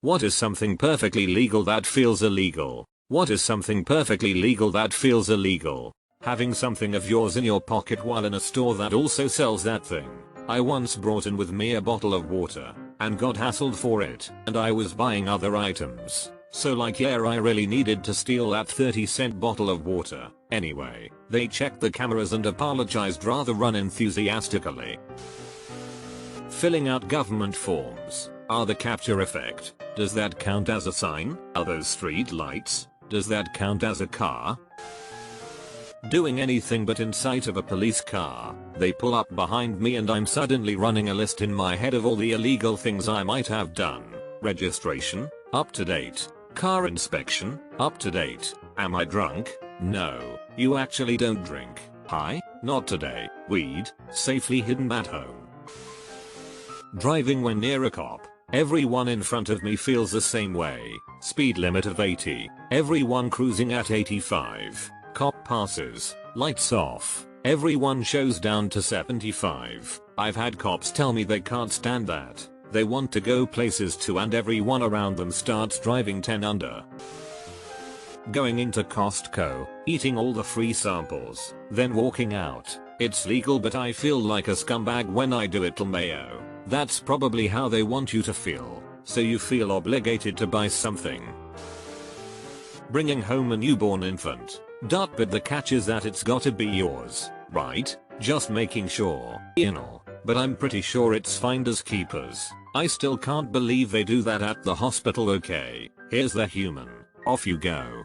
What is something perfectly legal that feels illegal? What is something perfectly legal that feels illegal? Having something of yours in your pocket while in a store that also sells that thing. I once brought in with me a bottle of water and got hassled for it, and I was buying other items. So like yeah, I really needed to steal that 30-cent bottle of water. Anyway, they checked the cameras and apologized rather unenthusiastically. Filling out government forms. Are the capture effect? Does that count as a sign? Are those street lights? Does that count as a car? Doing anything but in sight of a police car. They pull up behind me and I'm suddenly running a list in my head of all the illegal things I might have done. Registration? Up to date. Car inspection? Up to date. Am I drunk? No. You actually don't drink. High? Not today. Weed? Safely hidden at home. Driving when near a cop. Everyone in front of me feels the same way. Speed limit of 80. Everyone cruising at 85. Cop passes. Lights off. Everyone shows down to 75. I've had cops tell me they can't stand that. They want to go places too and everyone around them starts driving 10 under. Going into Costco, eating all the free samples, then walking out. It's legal but I feel like a scumbag when I do it. LMAO. That's probably how they want you to feel, so you feel obligated to buy something. Bringing home a newborn infant. But the catch is that it's gotta be yours, right? Just making sure. But I'm pretty sure it's finders keepers. I still can't believe they do that at the hospital. Okay, here's the human. Off you go.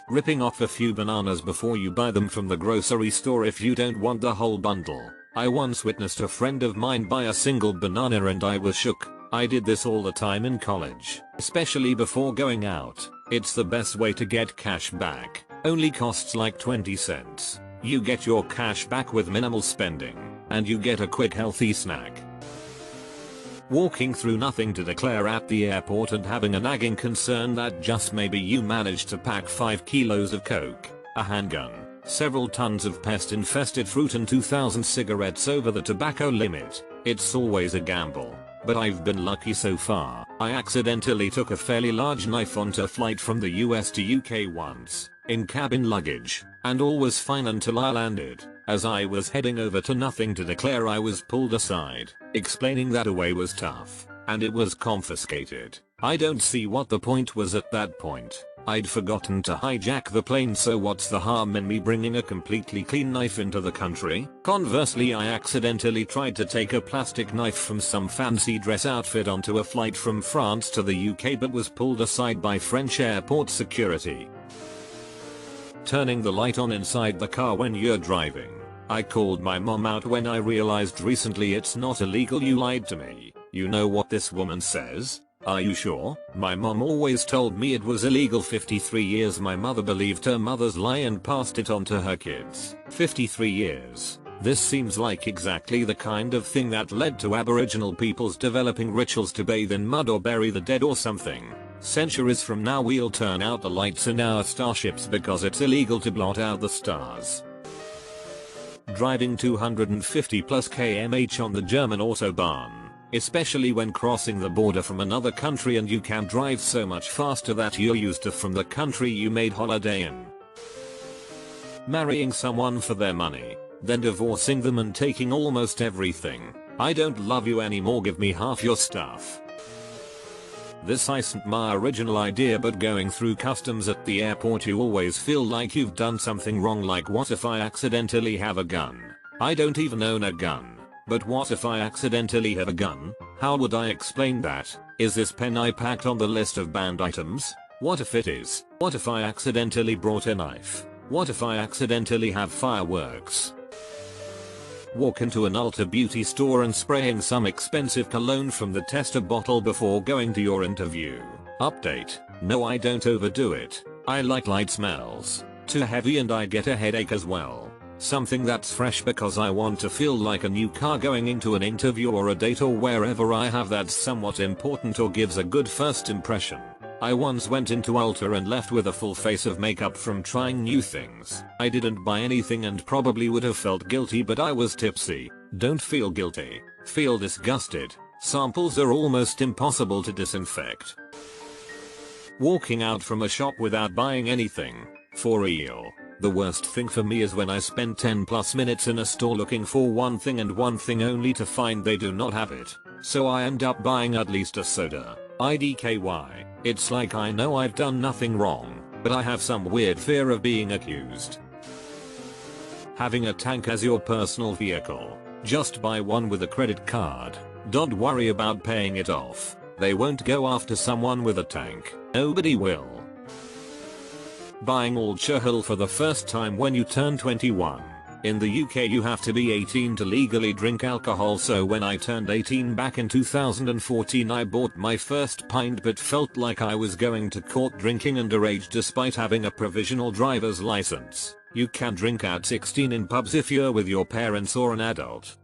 Ripping off a few bananas before you buy them from the grocery store if you don't want the whole bundle. I once witnessed a friend of mine buy a single banana and I was shook. I did this all the time in college, especially before going out. It's the best way to get cash back. Only costs like 20 cents. You get your cash back with minimal spending, and you get a quick healthy snack. Walking through nothing to declare at the airport and having a nagging concern that just maybe you managed to pack 5 kilos of coke, a handgun, several tons of pest-infested fruit and 2,000 cigarettes over the tobacco limit. It's always a gamble, but I've been lucky so far. I accidentally took a fairly large knife onto a flight from the US to UK once, in cabin luggage, and all was fine until I landed. As I was heading over to nothing to declare I was pulled aside, explaining that away was tough, and it was confiscated. I don't see what the point was at that point. I'd forgotten to hijack the plane, so what's the harm in me bringing a completely clean knife into the country? Conversely, I accidentally tried to take a plastic knife from some fancy dress outfit onto a flight from France to the UK but was pulled aside by French airport security. Turning the light on inside the car when you're driving. I called my mom out when I realized recently it's not illegal. You lied to me. You know what this woman says? Are you sure? My mom always told me it was illegal. 53 years my mother believed her mother's lie and passed it on to her kids. 53 years. This seems like exactly the kind of thing that led to Aboriginal peoples developing rituals to bathe in mud or bury the dead or something. Centuries from now we'll turn out the lights in our starships because it's illegal to blot out the stars. Driving 250 plus km/h on the German autobahn. Especially when crossing the border from another country and you can drive so much faster that you're used to from the country you made holiday in. Marrying someone for their money, then divorcing them and taking almost everything. I don't love you anymore, give me half your stuff. This isn't my original idea, but going through customs at the airport you always feel like you've done something wrong. Like, what if I accidentally have a gun? I don't even own a gun. But what if I accidentally have a gun? How would I explain that? Is this pen I packed on the list of banned items? What if it is? What if I accidentally brought a knife? What if I accidentally have fireworks? Walk into an Ulta Beauty store and spraying some expensive cologne from the tester bottle before going to your interview. Update: no, I don't overdo it. I like light smells. Too heavy and I get a headache as well. Something that's fresh because I want to feel like a new car going into an interview or a date or wherever I have that's somewhat important or gives a good first impression. I once went into Ulta and left with a full face of makeup from trying new things. I didn't buy anything and probably would have felt guilty, but I was tipsy. Don't feel guilty. Feel disgusted. Samples are almost impossible to disinfect. Walking out from a shop without buying anything. For real. The worst thing for me is when I spend 10+ minutes in a store looking for one thing and one thing only to find they do not have it. So I end up buying at least a soda. IDKY. It's like I know I've done nothing wrong, but I have some weird fear of being accused. Having a tank as your personal vehicle. Just buy one with a credit card. Don't worry about paying it off. They won't go after someone with a tank. Nobody will. Buying alcohol for the first time when you turn 21. In the UK you have to be 18 to legally drink alcohol, so when I turned 18 back in 2014 I bought my first pint but felt like I was going to court drinking underage despite having a provisional driver's license. You can drink at 16 in pubs if you're with your parents or an adult.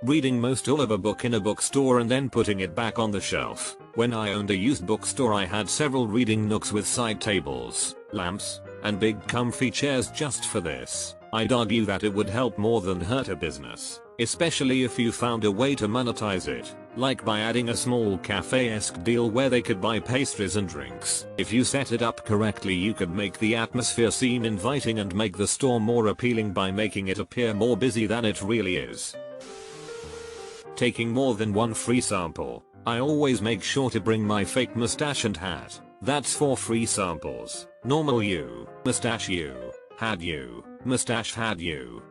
Reading most all of a book in a bookstore and then putting it back on the shelf. When I owned a used bookstore I had several reading nooks with side tables, lamps, and big comfy chairs just for this. I'd argue that it would help more than hurt a business, especially if you found a way to monetize it, like by adding a small cafe-esque deal where they could buy pastries and drinks. If you set it up correctly you could make the atmosphere seem inviting and make the store more appealing by making it appear more busy than it really is. Taking more than one free sample. I always make sure to bring my fake mustache and hat. That's 4 free samples. Normal you, mustache you, had you, mustache had you.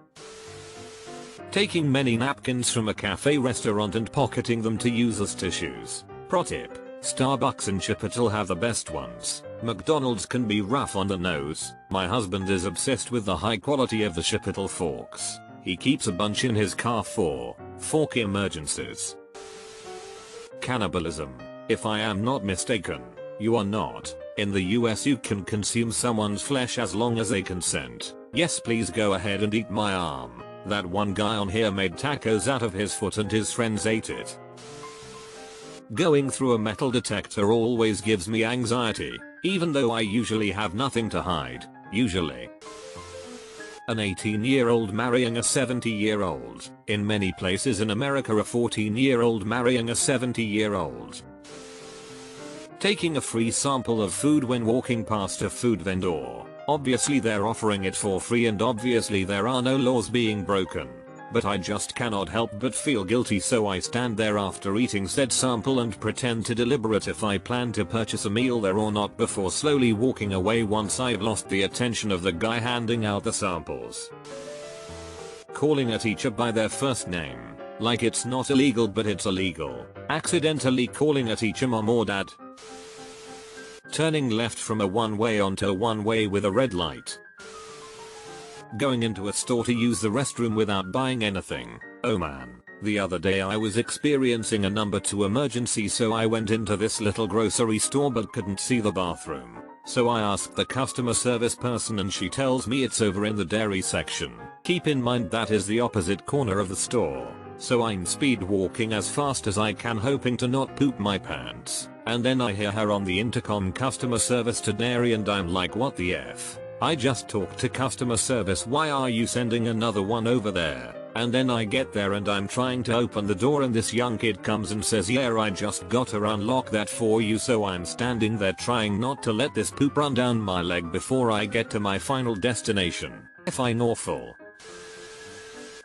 Taking many napkins from a cafe restaurant and pocketing them to use as tissues. Pro tip. Starbucks and Chipotle have the best ones. McDonald's can be rough on the nose. My husband is obsessed with the high quality of the Chipotle forks. He keeps a bunch in his car for fork emergencies. Cannibalism. If I am not mistaken, you are not. In the US you can consume someone's flesh as long as they consent. Yes, please go ahead and eat my arm. That one guy on here made tacos out of his foot and his friends ate it. Going through a metal detector always gives me anxiety, even though I usually have nothing to hide. Usually. An 18-year-old marrying a 70-year-old. In many places in America a 14-year-old marrying a 70-year-old. Taking a free sample of food when walking past a food vendor. Obviously they're offering it for free and obviously there are no laws being broken. But I just cannot help but feel guilty, so I stand there after eating said sample and pretend to deliberate if I plan to purchase a meal there or not before slowly walking away once I've lost the attention of the guy handing out the samples. Calling a teacher by their first name. Like it's not illegal but it's illegal. Accidentally calling a teacher mom or dad. Turning left from a one-way onto a one-way with a red light. Going into a store to use the restroom without buying anything. Oh man, the other day I was experiencing a number 2 emergency, so I went into this little grocery store but couldn't see the bathroom. So I asked the customer service person and she tells me it's over in the dairy section. Keep in mind that is the opposite corner of the store. So I'm speed walking as fast as I can hoping to not poop my pants. And then I hear her on the intercom, customer service to dairy, and I'm like, what the F? I just talked to customer service, why are you sending another one over there? And then I get there and I'm trying to open the door and this young kid comes and says, yeah, I just got to unlock that for you. So I'm standing there trying not to let this poop run down my leg before I get to my final destination. Fine awful.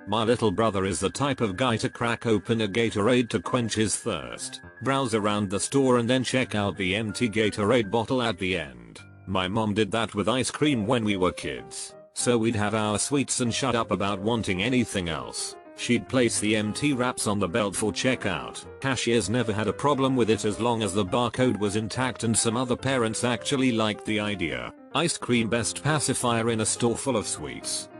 My little brother is the type of guy to crack open a Gatorade to quench his thirst, browse around the store and then check out the empty Gatorade bottle at the end. My mom did that with ice cream when we were kids. So we'd have our sweets and shut up about wanting anything else. She'd place the empty wraps on the belt for checkout. Cashiers never had a problem with it as long as the barcode was intact, and some other parents actually liked the idea. Ice cream best pacifier in a store full of sweets.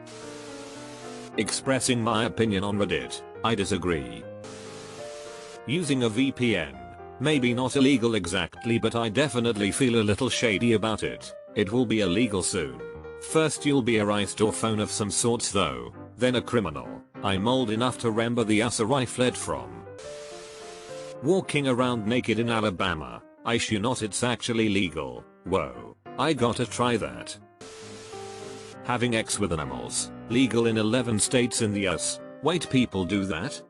Expressing my opinion on Reddit. I disagree. Using a VPN. Maybe not illegal exactly, but I definitely feel a little shady about it. It will be illegal soon. First you'll be a heist or phone of some sorts though, then a criminal. I'm old enough to remember the USA I fled from. Walking around naked in Alabama. I shit not, it's actually legal. Whoa, I gotta try that. Having sex with animals. Legal in 11 states in the US. Wait, people do that?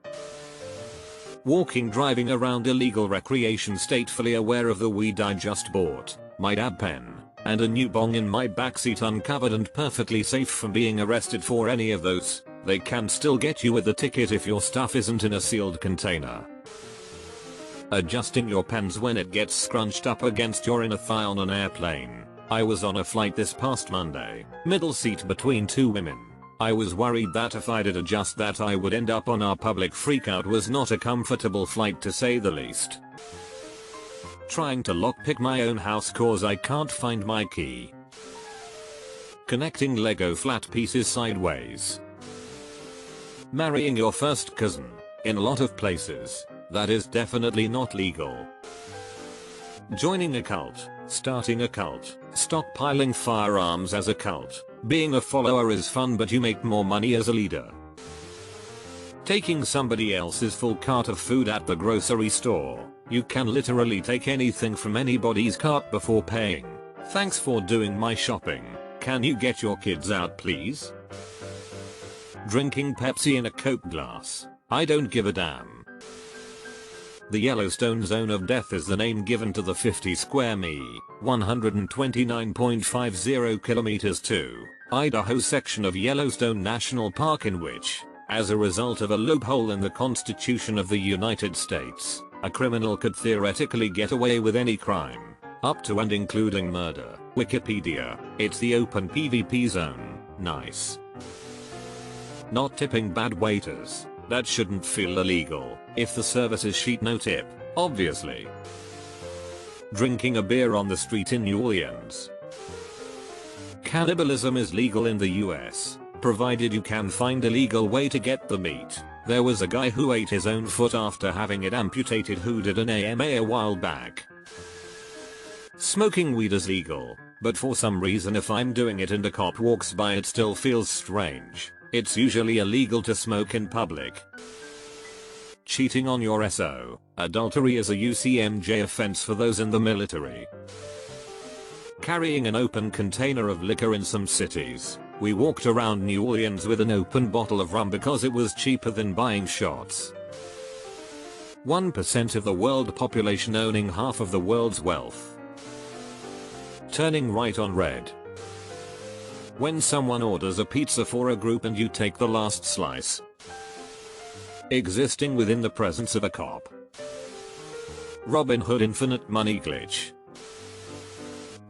Walking driving around illegal recreation state fully aware of the weed I just bought, my dab pen, and a new bong in my backseat uncovered and perfectly safe from being arrested for any of those. They can still get you with a ticket if your stuff isn't in a sealed container. Adjusting your pants when it gets scrunched up against your inner thigh on an airplane. I was on a flight this past Monday, middle seat between two women. I was worried that if I did adjust that I would end up on our public. Freakout was not a comfortable flight to say the least. Trying to lockpick my own house cause I can't find my key. Connecting Lego flat pieces sideways. Marrying your first cousin. In a lot of places, that is definitely not legal. Joining a cult, starting a cult, stockpiling firearms as a cult. Being a follower is fun but you make more money as a leader. Taking somebody else's full cart of food at the grocery store. You can literally take anything from anybody's cart before paying. Thanks for doing my shopping. Can you get your kids out please? Drinking Pepsi in a Coke glass. I don't give a damn. The Yellowstone Zone of Death is the name given to the 50 square mi, 129.50 kilometers to Idaho section of Yellowstone National Park in which, as a result of a loophole in the Constitution of the United States, a criminal could theoretically get away with any crime, up to and including murder. Wikipedia, it's the open PvP zone. Nice. Not tipping bad waiters. That shouldn't feel illegal, if the service is sheet no tip, obviously. Drinking a beer on the street in New Orleans. Cannibalism is legal in the US, provided you can find a legal way to get the meat. There was a guy who ate his own foot after having it amputated who did an AMA a while back. Smoking weed is legal, but for some reason if I'm doing it and a cop walks by it still feels strange. It's usually illegal to smoke in public. Cheating on your SO. Adultery is a UCMJ offense for those in the military. Carrying an open container of liquor in some cities. We walked around New Orleans with an open bottle of rum because it was cheaper than buying shots. 1% of the world population owning half of the world's wealth. Turning right on red. When someone orders a pizza for a group and you take the last slice. Existing within the presence of a cop. Robin Hood infinite money glitch.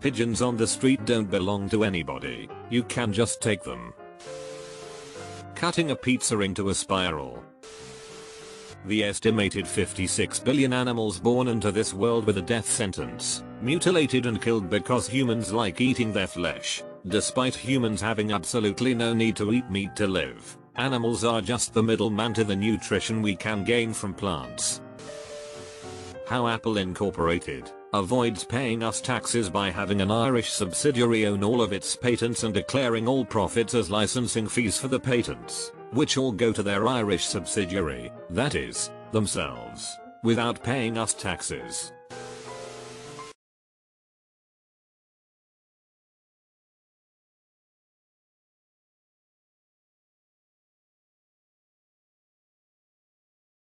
Pigeons on the street don't belong to anybody, you can just take them. Cutting a pizza into a spiral. The estimated 56 billion animals born into this world with a death sentence, mutilated and killed because humans like eating their flesh. Despite humans having absolutely no need to eat meat to live, animals are just the middleman to the nutrition we can gain from plants. How Apple Incorporated avoids paying us taxes by having an Irish subsidiary own all of its patents and declaring all profits as licensing fees for the patents, which all go to their Irish subsidiary, that is, themselves, without paying us taxes.